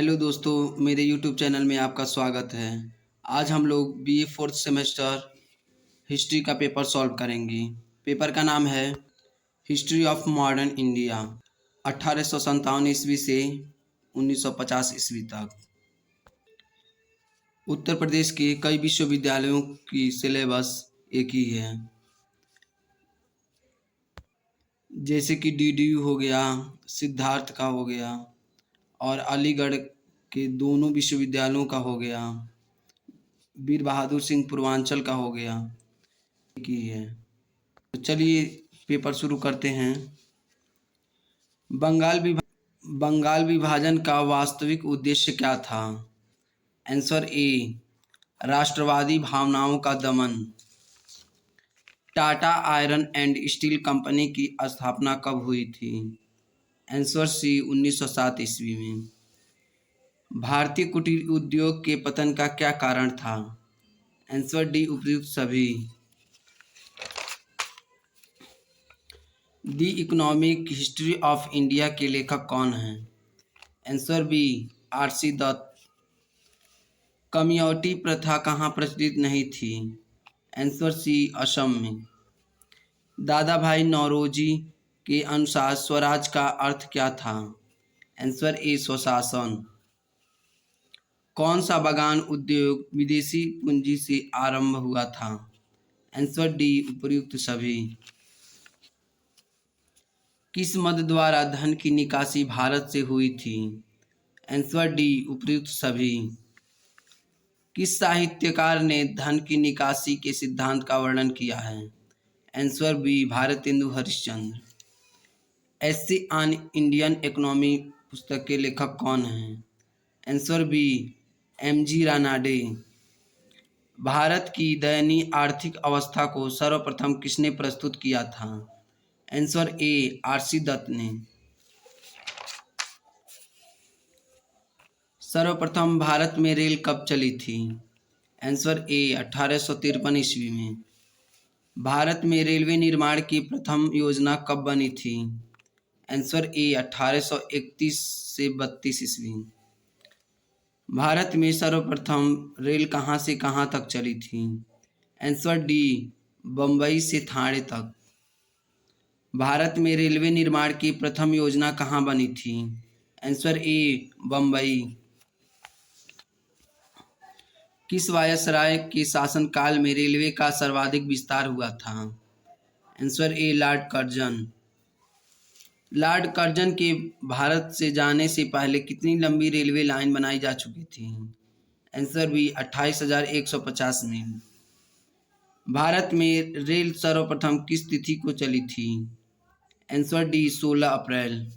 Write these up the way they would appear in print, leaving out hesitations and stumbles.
Hello दोस्तों, मेरे YouTube channel में आपका स्वागत है। आज हम लोग बीए फोर्थ सेमेस्टर हिस्ट्री का पेपर सॉल्व करेंगे। पेपर का नाम है हिस्ट्री ऑफ मॉडर्न इंडिया 1857 ईस्वी से 1950 ईस्वी तक। उत्तर प्रदेश के कई विश्वविद्यालयों की सिलेबस एक ही है, जैसे कि डीडीयू हो गया, सिद्धार्थ का हो गया और अलीगढ़ के दोनों विश्वविद्यालयों का हो गया, वीर बहादुर सिंह पूर्वांचल का हो गया की है। तो चलिए पेपर शुरू करते हैं। बंगाल विभाजन का वास्तविक उद्देश्य क्या था? आंसर ए, राष्ट्रवादी भावनाओं का दमन। Tata iron and steel company की स्थापना कब हुई थी? आंसर सी, 1907 ईस्वी में। भारतीय कुटीर उद्योग के पतन का क्या कारण था? आंसर डी, उपयुक्त सभी। The economic history of India के लेखक कौन हैं? Answer B, R C. Dutt. Kamiauti प्रथा कहाँ प्रचलित नहीं थी? आंसर सी, असम में। दादा भाई नौरोजी के अनुसार स्वराज का अर्थ क्या था? आंसर ए, स्वशासन। कौन सा बागान उद्योग विदेशी पूंजी से आरंभ हुआ था? आंसर डी, उपयुक्त सभी। किस मद द्वारा धन की निकासी भारत से हुई थी? आंसर डी, उपयुक्त सभी। किस साहित्यकार ने धन की निकासी के सिद्धांत का वर्णन किया है? Answer B, Bharatendu Harishchandra. Essay on Indian economy पुस्तक के लेखक कौन हैं? Answer B, M G. Ranade. Bharat की दयनीय आर्थिक अवस्था को सर्वप्रथम किसने प्रस्तुत किया था? Answer A, RC. दत्त ने। सर्वप्रथम भारत में रेल कब चली थी? आंसर ए, 1853 ईस्वी में। भारत में रेलवे निर्माण की प्रथम योजना कब बनी थी? आंसर ए, 1831 से 32 ईस्वी। भारत में सर्वप्रथम रेल कहाँ से कहाँ तक चली थी? आंसर डी, बम्बई से थाने तक। भारत में रेलवे निर्माण की प्रथम योजना कहाँ बनी थी? Answer A, Bombay. किस वायसराय के शासनकाल में रेलवे का सर्वाधिक विस्तार हुआ था? Answer A, Lord Curzon. Lord Curzon के भारत से जाने से पहले कितनी लंबी रेलवे लाइन बनाई जा चुकी थी? आंसर बी, 28,150 मील। भारत में रेल सर्वप्रथम किस तिथि को चली थी? आंसर डी, 16 अप्रैल।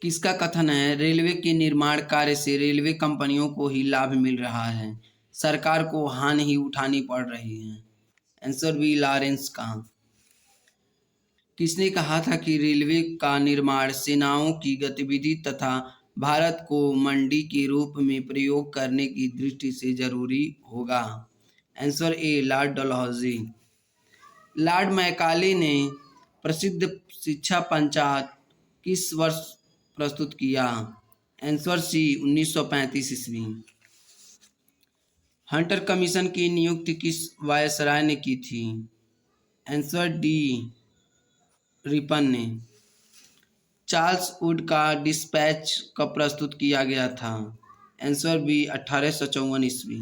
किसका कथन है रेलवे के निर्माण कार्य से रेलवे कंपनियों को ही लाभ मिल रहा है, सरकार को हानि ही उठानी पड़ रही है? आंसर बी, लॉरेंस का। किसने कहा था कि रेलवे का निर्माण सेनाओं की गतिविधि तथा भारत को मंडी के रूप में प्रयोग करने की दृष्टि से जरूरी होगा? Answer A, Lord Dalhousie. Lord Macaulay ने प्रसिद्ध शिक्षा पंचांग किस वर्ष प्रस्तुत किया? आंसर सी, 1935 ईस्वी। हंटर कमीशन की नियुक्ति किस वायसराय ने की थी? आंसर डी, रिपन ने। चार्ल्स वुड का डिस्पैच कब प्रस्तुत किया गया था? आंसर बी, 1854 ईस्वी।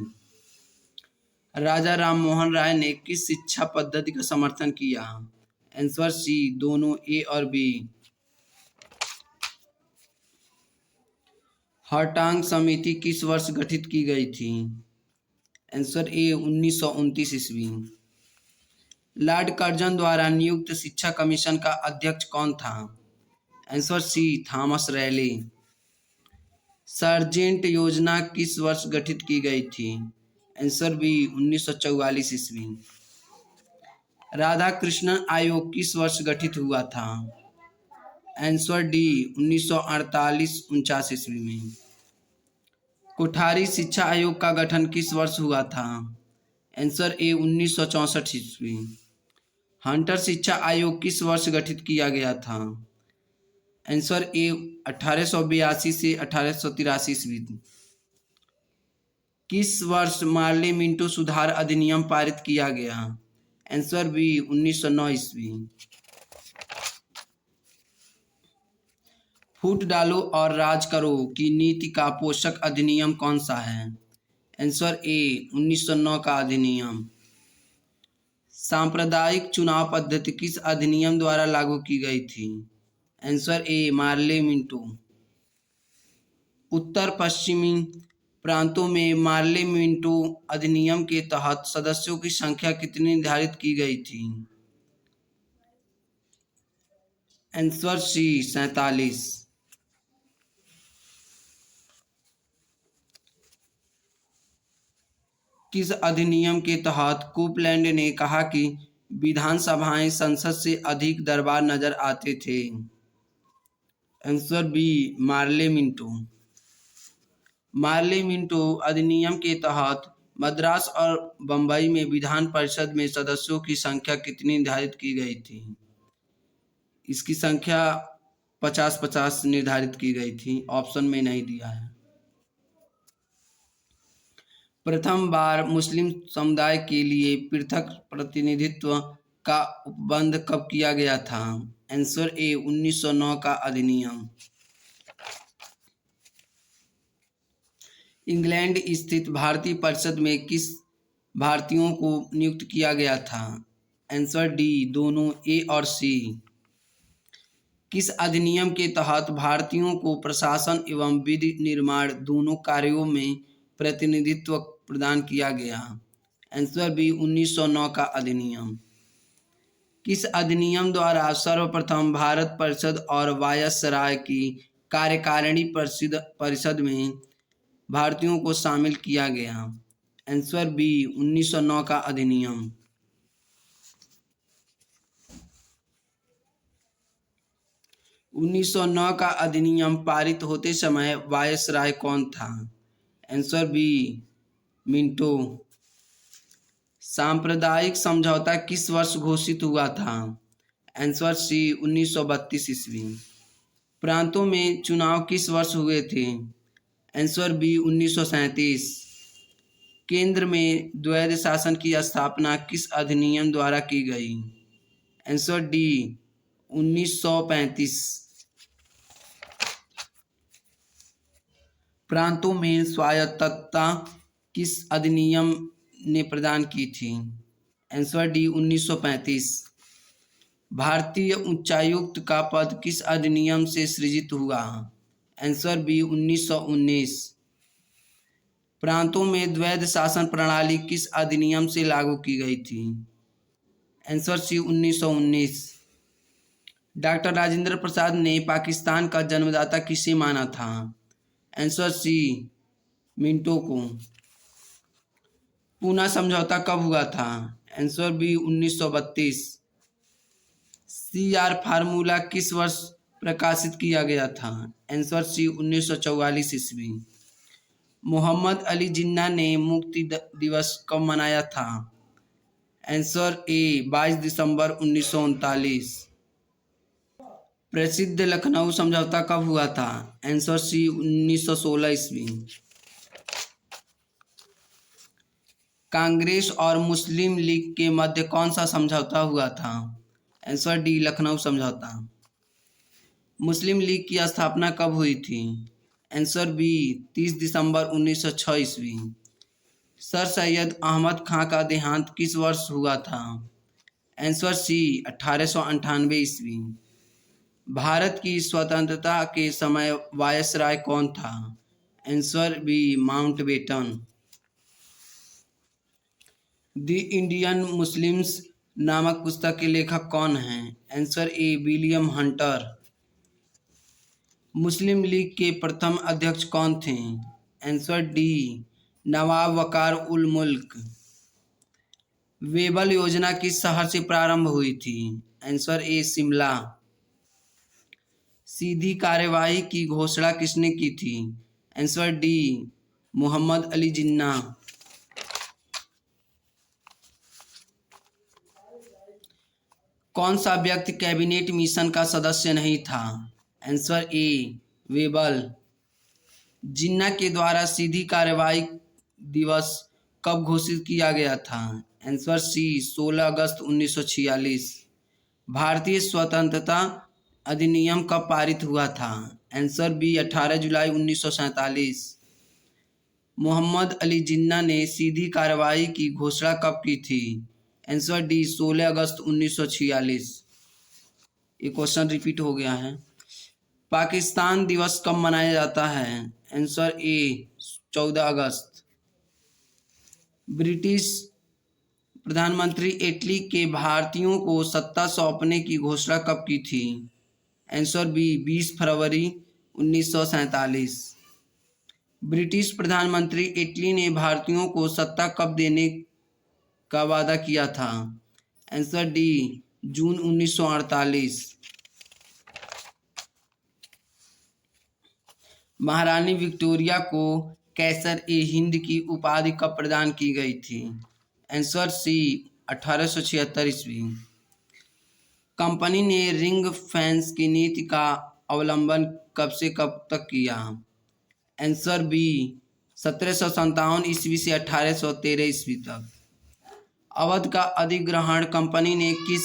राजा राम मोहन राय ने किस शिक्षा पद्धति का समर्थन किया? आंसर सी, दोनों ए और बी। हर्टांग समिति किस वर्ष गठित की गई थी? आंसर ए, 1929 ईस्वी। लॉर्ड कर्जन द्वारा नियुक्त शिक्षा कमीशन का अध्यक्ष कौन था? Answer C, Thomas Raleigh. Sargent योजना किस वर्ष गठित की गई थी? आंसर बी, 1944 ईस्वी। राधा कृष्णन आयोग किस वर्ष गठित हुआ था? आंसर डी, 1948-49 ईस्वी में। कोठारी शिक्षा आयोग का गठन किस वर्ष हुआ था? आंसर ए, 1964 ईस्वी। हंटर शिक्षा आयोग किस वर्ष गठित किया गया था? आंसर ए 1882 से 1883 ईस्वी। किस वर्ष मार्ले मिंटो सुधार अधिनियम पारित किया गया? आंसर बी 1909 ईस्वी। फूट डालो और राज करो की नीति का पोषक अधिनियम कौन सा है? आंसर ए 1909 का अधिनियम। सांप्रदायिक चुनाव पद्धति किस अधिनियम द्वारा लागू की गई थी? Answer A Morley Minto. उत्तर पश्चिमी प्रांतों में मार्ले मिंटो अधिनियम के तहत सदस्यों की संख्या कितनी निर्धारित की गई थी? Answer C 47। किस अधिनियम के तहत कोपलैंड ने कहा कि विधानसभाएं संसद से अधिक दरबार नजर आते थे? Answer B Morley Minto. Morley Minto अधिनियम के तहत मद्रास और बंबई में विधान परिषद में सदस्यों की संख्या कितनी निर्धारित की गई थी? इसकी संख्या 50-50 निर्धारित की गई थी, ऑप्शन में नहीं दिया है। प्रथम बार मुस्लिम समुदाय के लिए पृथक प्रतिनिधित्व का उपबंध कब किया गया था? आंसर ए 1909 का अधिनियम। इंग्लैंड स्थित भारतीय परिषद में किस भारतीयों को नियुक्त किया गया था? आंसर डी दोनों ए और सी। किस अधिनियम के तहत भारतीयों को प्रशासन एवं विधि निर्माण दोनों कार्यों में प्रतिनिधित्व प्रदान किया गया? आंसर बी 1909 का अधिनियम। किस अधिनियम द्वारा सर्वप्रथम भारत परिषद और वायसराय की कार्यकारिणी परिषद में भारतीयों को शामिल किया गया? आंसर बी 1909 का अधिनियम। उन्नीस सौ नौ का अधिनियम पारित होते समय वायसराय कौन था? Answer B Minto. सांप्रदायिक समझौता किस वर्ष घोषित हुआ था? आंसर सी 1932 ईस्वी। प्रांतों में चुनाव किस वर्ष हुए थे? Answer B 1937। केंद्र में द्वैध शासन की स्थापना किस अधिनियम द्वारा की गई? Answer D 1935। प्रांतों में स्वायत्तता किस अधिनियम ने प्रदान की थी? Answer D 1935। भारतीय उच्चायुक्त का पद किस अधिनियम से सृजित हुआ? Answer B 1919। प्रांतों में द्वैध शासन प्रणाली किस अधिनियम से लागू की गई थी? Answer C 1919। Doctor Rajendra Prasad ने पाकिस्तान का जन्मदाता किसे माना था? आंसर सी मिंटो को। पूना समझौता कब हुआ था? Answer B 1932। CR फार्मूला किस वर्ष प्रकाशित किया गया था? आंसर सी 1944 ईस्वी। मोहम्मद अली जिन्ना ने मुक्ति दिवस कब मनाया था? आंसर ए 22 दिसंबर 1939। प्रसिद्ध लखनऊ समझौता कब हुआ था? आंसर सी 1916 ईस्वी। कांग्रेस और मुस्लिम लीग के मध्य कौन सा समझौता हुआ था? आंसर डी लखनऊ समझौता। मुस्लिम लीग की स्थापना कब हुई थी? आंसर बी 30 दिसंबर 1906 ईस्वी। सर सैयद अहमद खां का देहांत किस वर्ष हुआ था? आंसर सी 1898 ईस्वी। भारत की स्वतंत्रता के समय वायसराय कौन था? Answer B Mountbatten. The Indian Muslims नामक पुस्तक के लेखक कौन हैं? Answer A William Hunter. Muslim League के प्रथम अध्यक्ष कौन थे? आंसर डी नवाब वकार उल मुल्क। वेबल योजना किस शहर से प्रारंभ हुई थी? Answer A Shimla. सीधी कार्यवाही की घोषणा किसने की थी? Answer D Mohammad Ali Jinnah. कौन सा व्यक्ति कैबिनेट मिशन का सदस्य नहीं था? आंसर ए वेबल। जिन्ना के द्वारा सीधी कार्रवाई दिवस कब घोषित किया गया था? आंसर सी 16 अगस्त 1946। भारतीय स्वतंत्रता अधिनियम कब पारित हुआ था? आंसर बी 18 जुलाई 1947। मोहम्मद अली जिन्ना ने सीधी कार्रवाई की घोषणा कब की थी? आंसर डी 16 अगस्त 1946। ये क्वेश्चन रिपीट हो गया है। पाकिस्तान दिवस कब मनाया जाता है? Answer A 14 August. ब्रिटिश प्रधानमंत्री इटली के भारतीयों को सत्ता सौंपने की घोषणा कब की थी? आंसर बी 20 फरवरी 1947। ब्रिटिश प्रधानमंत्री इटली ने भारतीयों को सत्ता कब देने का वादा किया था? आंसर डी जून 1948। महारानी विक्टोरिया को कैसर ए हिंद की उपाधि कब प्रदान की गई थी? आंसर सी 1876 ईस्वी। कंपनी ने रिंग फेंस की नीति का अवलंबन कब से कब तक किया? आंसर बी 1757 ईस्वी से 1813 ईस्वी तक। अवध का अधिग्रहण कंपनी ने किस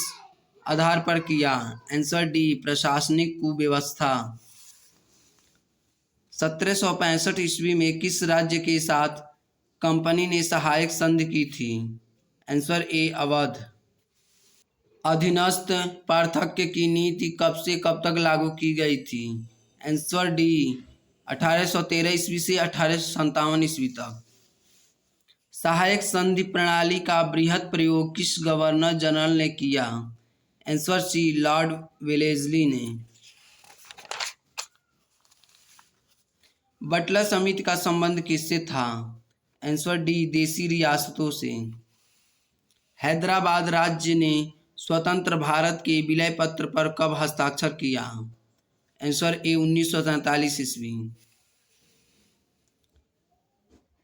आधार पर किया? आंसर डी प्रशासनिक कुव्यवस्था। 1765 ईस्वी में किस राज्य के साथ कंपनी ने सहायक संधि की थी? Answer A Awadh. अधीनस्थ पार्थक्य की नीति कब से कब तक लागू की गई थी? आंसर डी 1813 ईस्वी से 1857 ईस्वी तक। सहायक संधि प्रणाली का बृहद प्रयोग किस गवर्नर जनरल ने किया? आंसर सी लॉर्ड वेलेस्ली ने। बटलर समिति का संबंध किससे था? आंसर डी देसी रियासतों से। हैदराबाद राज्य ने स्वतंत्र भारत के विलय पत्र पर कब हस्ताक्षर किया? आंसर ए 1947 ईस्वी।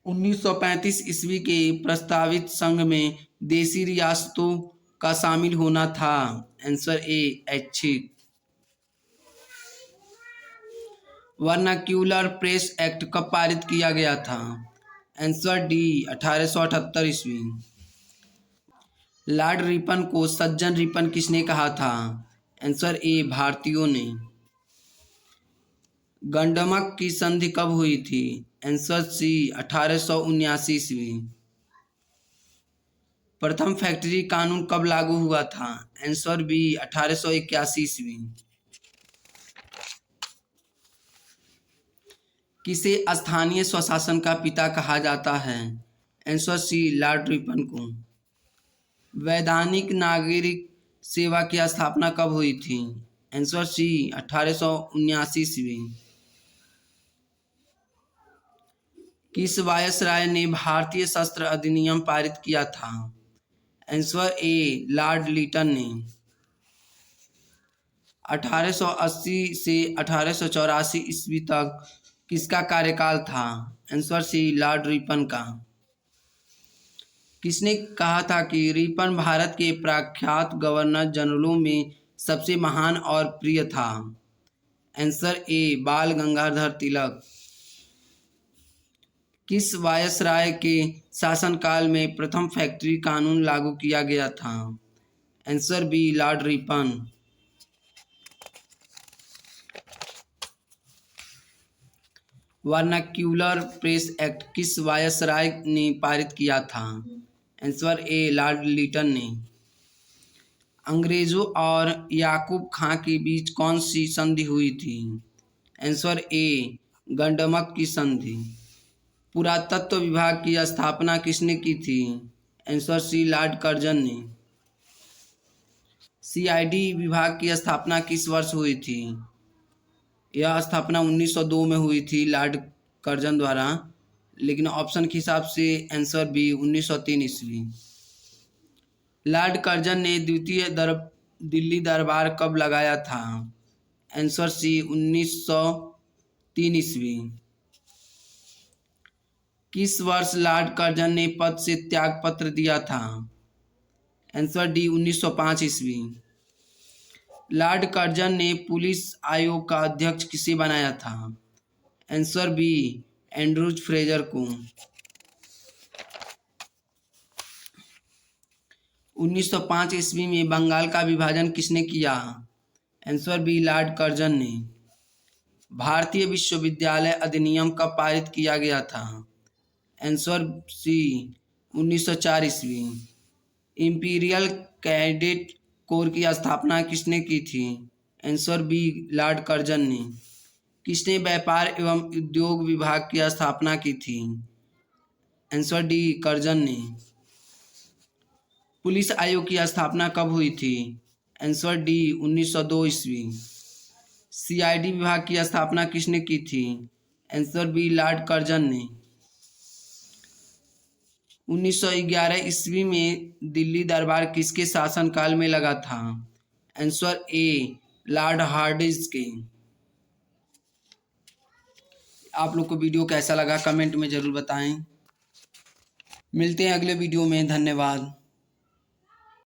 1935 ईस्वी के प्रस्तावित संघ में देसी रियासतों का शामिल होना था। आंसर ए ऐच्छिक। वर्नाक्यूलर प्रेस एक्ट कब पारित किया गया था? आंसर डी 1878 ईस्वी। लॉर्ड रिपन को सज्जन रिपन किसने कहा था? आंसर ए भारतीयों ने। गंडमक की संधि कब हुई थी? आंसर सी 1879 ईस्वी। प्रथम फैक्ट्री कानून कब लागू हुआ था? आंसर बी 1881 ईस्वी। किसे स्थानीय स्वशासन का पिता कहा जाता है? आंसर सी लॉर्ड रिपन को। वैधानिक नागरिक सेवा की स्थापना कब हुई थी? आंसर सी 1879 ईस्वी। किस वायसराय ने भारतीय शस्त्र अधिनियम पारित किया था? आंसर ए लॉर्ड लिटन ने। 1880 से 1884 ईस्वी तक किसका कार्यकाल था? आंसर सी लॉर्ड रिपन का। किसने कहा था कि रिपन भारत के प्रख्यात गवर्नर जनरलों में सबसे महान और प्रिय था? आंसर ए बाल गंगाधर तिलक। किस वायसराय के शासनकाल में प्रथम फैक्ट्री कानून लागू किया गया था? Answer B Lord Ripon. Vernacular press act किस वायसराय ने पारित किया था? आंसर ए लॉर्ड लिटन ने। अंग्रेजों और याकूब खां के बीच कौन सी संधि हुई थी? आंसर ए गंडमक की संधि। पुरातत्व विभाग की स्थापना किसने की थी? आंसर सी लॉर्ड कर्जन ने। सीआईडी विभाग की स्थापना किस वर्ष हुई थी? यह स्थापना 1902 में हुई थी लॉर्ड कर्जन द्वारा, लेकिन ऑप्शन के हिसाब से आंसर बी 1903 ईस्वी। लॉर्ड कर्जन ने द्वितीय दिल्ली दरबार कब लगाया था? आंसर सी 1903 ईस्वी। किस वर्ष लॉर्ड कर्जन ने पद से त्याग पत्र दिया था? आंसर डी 1905 ईस्वी। लॉर्ड कर्जन ने पुलिस आयोग का अध्यक्ष किसे बनाया था? आंसर बी, एंड्रूज फ्रेजर को। 1905 ईस्वी में बंगाल का विभाजन किसने किया? आंसर बी, लॉर्ड कर्जन ने। भारतीय विश्वविद्यालय अधिनियम कब पारित किया गया था? आंसर सी, 1904 ईस्वी। इंपीरियल कैडेट कोर की स्थापना किसने की थी? आंसर बी, लॉर्ड कर्जन ने। किसने व्यापार एवं उद्योग विभाग की स्थापना की थी? आंसर डी, कर्जन ने। पुलिस आयोग की स्थापना कब हुई थी? आंसर डी, 1902 ईस्वी। सीआईडी विभाग की स्थापना किसने की थी? आंसर बी, लॉर्ड कर्जन ने। 1911 ईस्वी में दिल्ली दरबार किसके शासनकाल में लगा था? आंसर ए, लॉर्ड हार्डिंज के। आप लोग को वीडियो कैसा लगा कमेंट में ज़रूर बताएं। मिलते हैं अगले वीडियो में। धन्यवाद।